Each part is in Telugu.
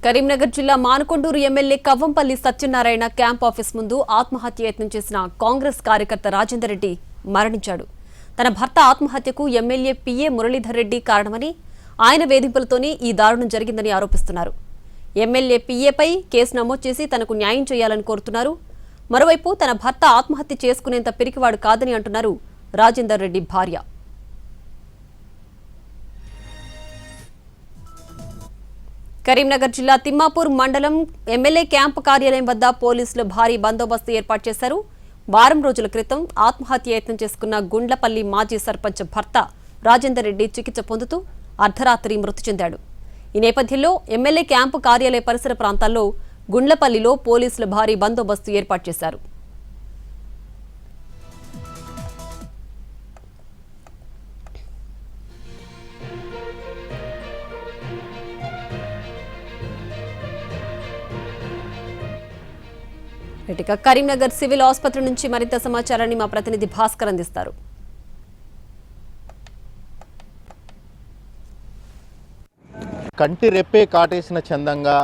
కరీంనగర్ జిల్లా Manakondur MLA Kavvampalli Satyanarayana camp office ముందు ఆత్మహత్య యత్నం చేసిన కాంగ్రెస్ కార్యకర్త రాజేందర్ రెడ్డి మరణించాడు. తన భర్త ఆత్మహత్యకు ఎమ్మెల్యే పిఏ మురళీధర్ రెడ్డి కారణమని, ఆయన వేధింపులతోనే ఈ దారుణం జరిగిందని ఆరోపిస్తున్నారు. ఎమ్మెల్యే పిఏపై కేసు నమోదు చేసి తనకు న్యాయం చేయాలని కోరుతున్నారు. మరోవైపు తన భర్త ఆత్మహత్య చేసుకునేంత పిరికివాడు కాదని అంటున్నారు రాజేందర్ రెడ్డి భార్య. కరీంనగర్ జిల్లా తిమ్మాపూర్ మండలం ఎమ్మెల్యే క్యాంపు కార్యాలయం వద్ద పోలీసులు భారీ బందోబస్తు ఏర్పాటు చేశారు. వారం రోజుల క్రితం ఆత్మహత్య యత్నం చేసుకున్న గుండ్లపల్లి మాజీ సర్పంచ్ భర్త రాజేందర్ రెడ్డి చికిత్స పొందుతూ అర్ధరాత్రి మృతి చెందాడు. ఈ నేపథ్యంలో ఎమ్మెల్యే క్యాంపు కార్యాలయ పరిసర ప్రాంతాల్లో గుండ్లపల్లిలో పోలీసులు భారీ బందోబస్తు ఏర్పాటు చేశారు. ఇక కరీంనగర్ సివిల్ ఆసుపత్రి నుంచి మరింత సమాచారాన్ని మా ప్రతినిధి భాస్కర్ అందిస్తారు. కంటి రెప్పే కాటేసిన చందంగా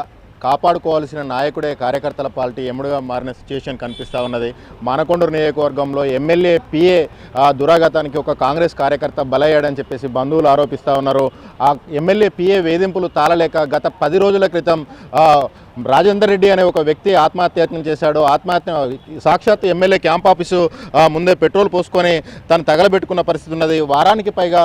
కాపాడుకోవాల్సిన నాయకుడే కార్యకర్తల పార్టీ ఎముడుగా మారిన సిచ్యుయేషన్ కనిపిస్తూ ఉన్నది. మానకొండూరు నియోజకవర్గంలో ఎమ్మెల్యే పిఏ దురాఘాతానికి ఒక కాంగ్రెస్ కార్యకర్త బలయ్యాడని చెప్పేసి బంధువులు ఆరోపిస్తూ ఉన్నారు. ఆ ఎమ్మెల్యే పిఏ వేధింపులు తాళలేక గత 10 రోజుల క్రితం రాజేందర్ రెడ్డి అనే ఒక వ్యక్తి ఆత్మహత్యయత్నం చేశాడు. సాక్షాత్ ఎమ్మెల్యే క్యాంప్ ఆఫీసు ముందే పెట్రోల్ పోసుకొని తను తగలబెట్టుకున్న పరిస్థితి ఉన్నది. వారానికి పైగా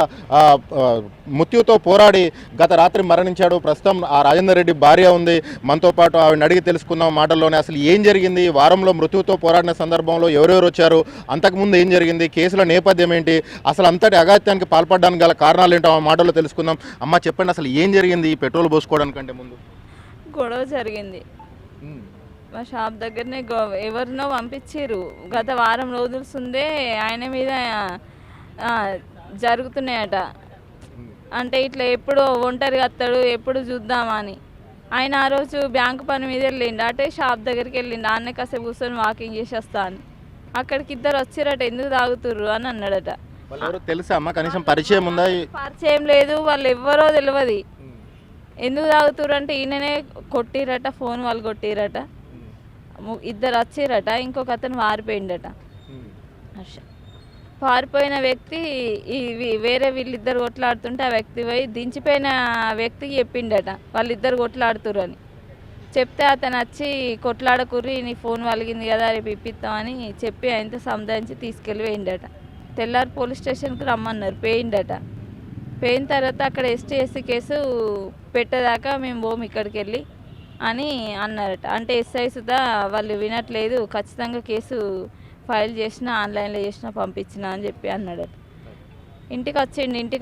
మృత్యుతో పోరాడి గత రాత్రి మరణించాడు. ప్రస్తుతం ఆ రాజేందర్ రెడ్డి భార్య ఉంది మనతో పాటు. ఆవిడని అడిగి తెలుసుకుందాం మాటల్లోనే అసలు ఏం జరిగింది, వారంలో మృత్యుతో పోరాడిన సందర్భంలో ఎవరెవరు వచ్చారు, అంతకుముందు ఏం జరిగింది, కేసుల నేపథ్యం ఏంటి, అసలు అంతటి అఘాత్యానికి పాల్పడడానికి గల కారణాలు ఏంటో ఆ మాటల్లో తెలుసుకుందాం. అమ్మ చెప్పండి, అసలు ఏం జరిగింది ఈ పెట్రోల్ పోసుకోవడానికంటే ముందు? గొడవ జరిగింది మా షాప్ దగ్గరనే. ఎవరినో పంపించారు. గత వారం రోజుల ముందే ఆయన మీద జరుగుతున్నాయట. అంటే ఇట్లా ఎప్పుడు ఒంటరిగా వస్తాడు, ఎప్పుడు చూద్దామని. ఆయన ఆ రోజు బ్యాంకు పని మీద వెళ్ళిండు, అంటే షాప్ దగ్గరికి వెళ్ళిండు. ఆన్నే కాసేపు కూర్చొని వాకింగ్ చేసి వస్తా అని. అక్కడికి ఇద్దరు వచ్చిరట, ఎందుకు తాగుతుర్రు అని అన్నాడట. తెలుసా అమ్మ, కనీసం పరిచయం ఉందా? పరిచయం లేదు, వాళ్ళు ఎవ్వరో తెలియదు. ఎందుకు తాగుతుర్రు అంటే ఈయననే కొట్టిరట, ఫోన్ వాళ్ళు కొట్టిరట. ఇద్దరు వచ్చిరట, ఇంకొక అతను వారిపోయిండట. పారిపోయిన వ్యక్తి వేరే వీళ్ళిద్దరు కొట్లాడుతుంటే ఆ వ్యక్తి పోయి దించిపోయిన వ్యక్తికి చెప్పిండట వాళ్ళిద్దరు కొట్లాడుతుర్రు అని. చెప్తే అతను వచ్చి కొట్లాడకుర్రి, నీ ఫోన్ వలిగింది కదా రేపు ఇప్పిస్తామని చెప్పి ఆయనతో సంధానించి తీసుకెళ్ళి పోయిండట. తెల్లారి పోలీస్ స్టేషన్కి రమ్మన్నారు, పోయిండట. పోయిన తర్వాత అక్కడ ఎస్టీ కేసు పెట్టేదాకా మేము పోము ఇక్కడికి వెళ్ళి అని అన్నారట. అంటే ఎస్ఐ సుధా వాళ్ళు వినట్లేదు, ఖచ్చితంగా కేసు ఫైల్ చేసినా ఆన్లైన్లో చేసినా పంపించిన అని చెప్పి అన్నాడట. ఇంటికి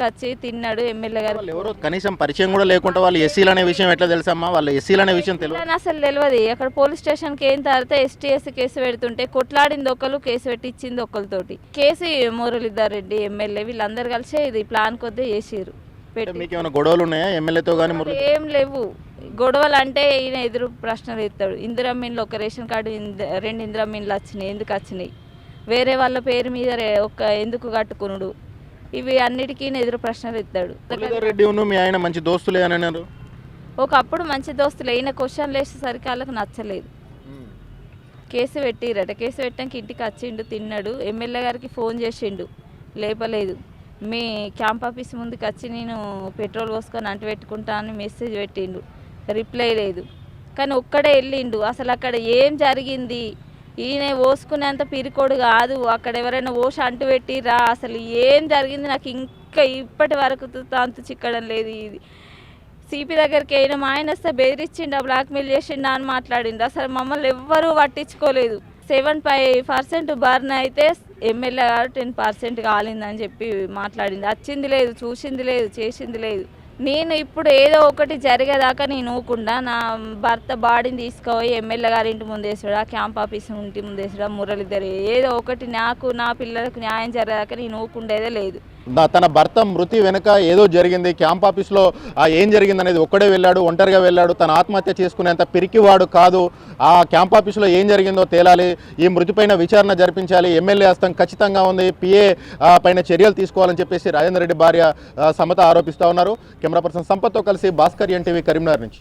వచ్చి తిన్నాడు. ఎమ్మెల్యే గారు ఎవరో కనీసం పరిచయం కూడా లేకుండా వాళ్ళు ఎస్సీలు అనే విషయం ఎట్లా తెలుసమ్మా? వాళ్ళు ఎస్సీలు అనే విషయం తెలియదు, అసలు తెలియదు. అక్కడ పోలీస్ స్టేషన్కి అయిన తర్వాత ఎస్టీ కేసు పెడుతుంటే కొట్లాడింది ఒకరు, కేసు పెట్టి ఇచ్చింది ఒకరితోటి. కేసు మురళీధర్ రెడ్డి ఎమ్మెల్యే వీళ్ళందరూ కలిసి ఇది ప్లాన్ కొద్ది చేసిరు. మీకు ఏమైనా గొడవలు ఉన్నాయా ఎమ్మెల్యేతో కానీ? ఏం లేవు గొడవలు. అంటే ఈయన ఎదురు ప్రశ్నలు ఎత్తాడు. ఇందిరమ్మీన్లు ఒక రేషన్ కార్డు 2 ఇందిరమ్మీన్లు వచ్చినాయి, ఎందుకు వచ్చినాయి, వేరే వాళ్ళ పేరు మీద ఎందుకు కట్టుకునుడు, ఇవి అన్నిటికీ ఎదురు ప్రశ్నలు ఎత్తాడు. రెడ్డి మీ ఆయన మంచి దోస్తులే అని అన్నారు. ఒకప్పుడు మంచి దోస్తులే, ఈయన క్వశ్చన్లు వేసేసరికి వాళ్ళకి నచ్చలేదు. కేసు పెట్టిరట. కేసు పెట్టాక ఇంటికి వచ్చిండు, తిన్నాడు. ఎమ్మెల్యే గారికి ఫోన్ చేసిండు, లేపలేదు. మీ క్యాంప్ ఆఫీస్ ముందుకు వచ్చి నేను పెట్రోల్ పోసుకొని అంటు పెట్టుకుంటా అని మెసేజ్ పెట్టిండు, రిప్లై లేదు. కానీ ఒక్కడే వెళ్ళిండు. అసలు అక్కడ ఏం జరిగింది, ఈయన పోసుకునేంత పిరికోడు కాదు, అక్కడ ఎవరైనా ఓష అంటు పెట్టిరా, అసలు ఏం జరిగింది నాకు ఇంకా ఇప్పటి వరకు అంతు చిక్కడం లేదు. ఇది సిపి దగ్గరికి అయినా మా ఆయన వస్తే బెదిరించిండు, బ్లాక్మెయిల్ చేసిండు అని మాట్లాడిండు. అసలు మమ్మల్ని ఎవ్వరూ పట్టించుకోలేదు. 75% బర్న్ అయితే ఎమ్మెల్యే గారు 10% కాలిందని చెప్పి మాట్లాడింది. వచ్చింది లేదు, చూసింది లేదు, చేసింది లేదు. నేను ఇప్పుడు ఏదో ఒకటి జరిగేదాకా నేను ఊకుండా నా భర్త బాడీని తీసుకుపోయి ఎమ్మెల్యే గారి ఇంటి ముందేసాడా, క్యాంప్ ఆఫీస్ ఇంటి ముందేసాడా, మురళిద్దరు ఏదో ఒకటి నాకు నా పిల్లలకు న్యాయం జరిగేదాకా నేను ఊకుండేదే లేదు. తన భర్త మృతి వెనుక ఏదో జరిగింది, క్యాంప్ ఆఫీస్లో ఏం జరిగింది అనేది ఒక్కడే వెళ్ళాడు, ఒంటరిగా వెళ్ళాడు. తన ఆత్మహత్య చేసుకునేంత పిరికివాడు కాదు. ఆ క్యాంప్ ఆఫీస్లో ఏం జరిగిందో తేలాలి, ఈ మృతిపైన విచారణ జరిపించాలి, ఎమ్మెల్యే హస్తం ఖచ్చితంగా ఉంది, పిఏ పైన చర్యలు తీసుకోవాలని చెప్పేసి రాజేందర్ రెడ్డి భార్య సమత ఆరోపిస్తూ ఉన్నారు. కెమెరా పర్సన్ సంపత్తో కలిసి భాస్కర్ ఎన్టీవీ కరీంనగర్ నుంచి.